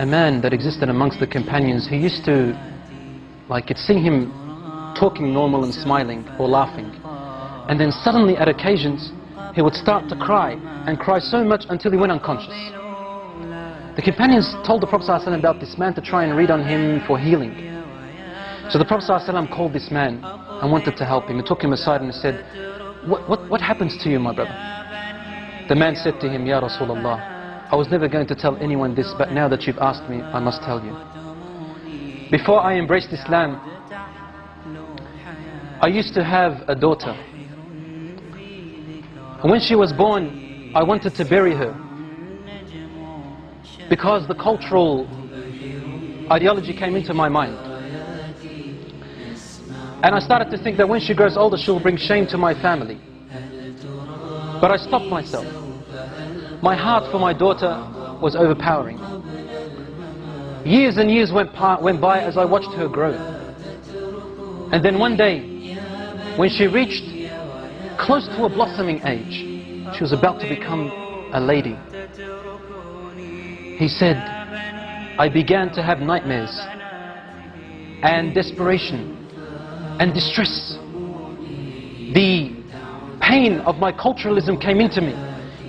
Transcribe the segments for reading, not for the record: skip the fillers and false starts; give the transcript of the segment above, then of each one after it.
a man that existed amongst the companions who used to, like, you'd see him talking normal and smiling or laughing, and then suddenly at occasions he would start to cry, and cry so much until he went unconscious. The companions told the Prophet ﷺ about this man to try and read on him for healing. So the Prophet ﷺ called this man and wanted to help him. He took him aside and said, what happens to you, my brother? The man said to him, Ya Rasulullah, I was never going to tell anyone this, but now that you've asked me, I must tell you. Before I embraced Islam, I used to have a daughter. And when she was born, I wanted to bury her, because the cultural ideology came into my mind. And I started to think that when she grows older, she'll bring shame to my family. But I stopped myself. My heart for my daughter was overpowering. Years and years went by as I watched her grow. And then one day, when she reached close to a blossoming age, she was about to become a lady. He said, I began to have nightmares and desperation and distress. The pain of my culturalism came into me,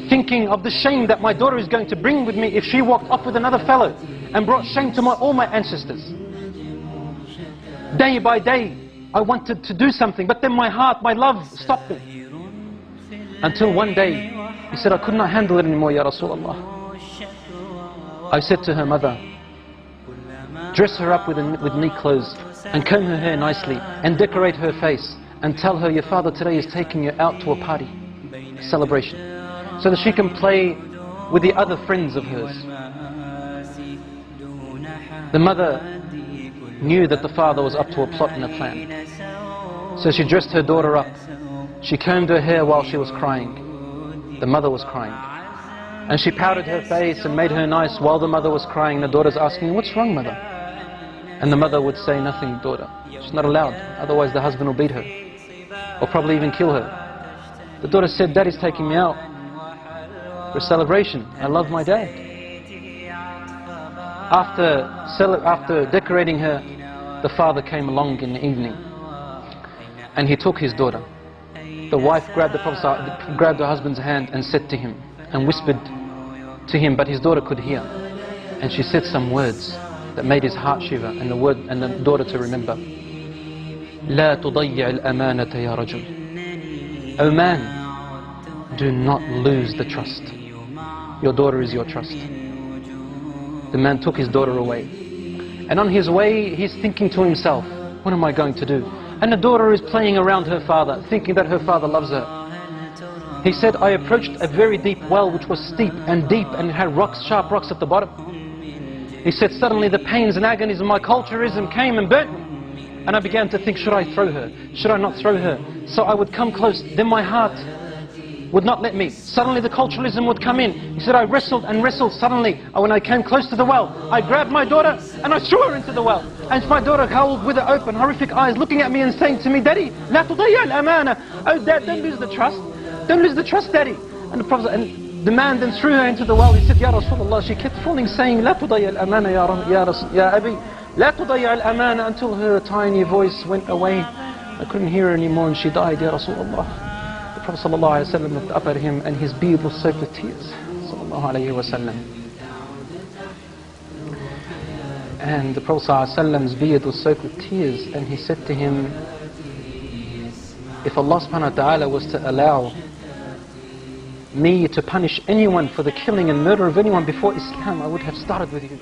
thinking of the shame that my daughter is going to bring with me if she walked off with another fellow and brought shame to all my ancestors. Day by day, I wanted to do something, but then my heart, my love stopped me. Until one day, he said, I could not handle it anymore, Ya Rasulullah. I said to her mother, dress her up with neat clothes and comb her hair nicely and decorate her face and tell her your father today is taking you out to a party, a celebration, so that she can play with the other friends of hers. The mother knew that the father was up to a plot and a plan. So she dressed her daughter up. She combed her hair while she was crying. The mother was crying. And she powdered her face and made her nice while the mother was crying. The daughter's asking, what's wrong, mother? And the mother would say, nothing, daughter. She's not allowed, otherwise the husband will beat her, or probably even kill her. The daughter said, Daddy's taking me out for a celebration. I love my dad. After decorating her, the father came along in the evening, and he took his daughter. The wife grabbed her husband's hand and said to him, and whispered to him, but his daughter could hear. And she said some words that made his heart shiver, and the daughter to remember. لا تضيع الأمانة يا رجل. O man, do not lose the trust. Your daughter is your trust. The man took his daughter away. And on his way, he's thinking to himself, what am I going to do? And the daughter is playing around her father, thinking that her father loves her. He said, I approached a very deep well which was steep and deep and it had rocks, sharp rocks at the bottom. He said, suddenly the pains and agonies of my culturism came and burnt me. And I began to think, should I throw her? Should I not throw her? So I would come close, then my heart would not let me. Suddenly the culturalism would come in. He said, I wrestled and wrestled. Suddenly, when I came close to the well, I grabbed my daughter and I threw her into the well. And my daughter howled with her open, horrific eyes, looking at me and saying to me, Daddy, لا تضيع الأمانة. Oh Dad, don't lose the trust. Don't lose the trust, Daddy. And the Prophet, and the man then threw her into the well. He said, Ya Rasulullah. She kept falling, saying, لا تضيع الأمانة يا أبي. لا تضيع الأمانة, until her tiny voice went away. I couldn't hear her anymore and she died, Ya Rasulullah. The Prophet ﷺ looked up at him and his beard was soaked with tears. Sallallahu alayhi wa sallam. And the Prophet ﷺ's beard was soaked with tears, and he said to him, if Allah subhanahu wa ta'ala was to allow me to punish anyone for the killing and murder of anyone before Islam, I would have started with you.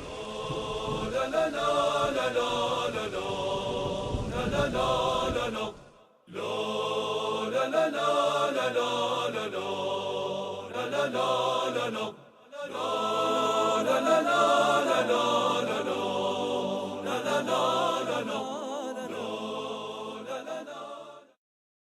No.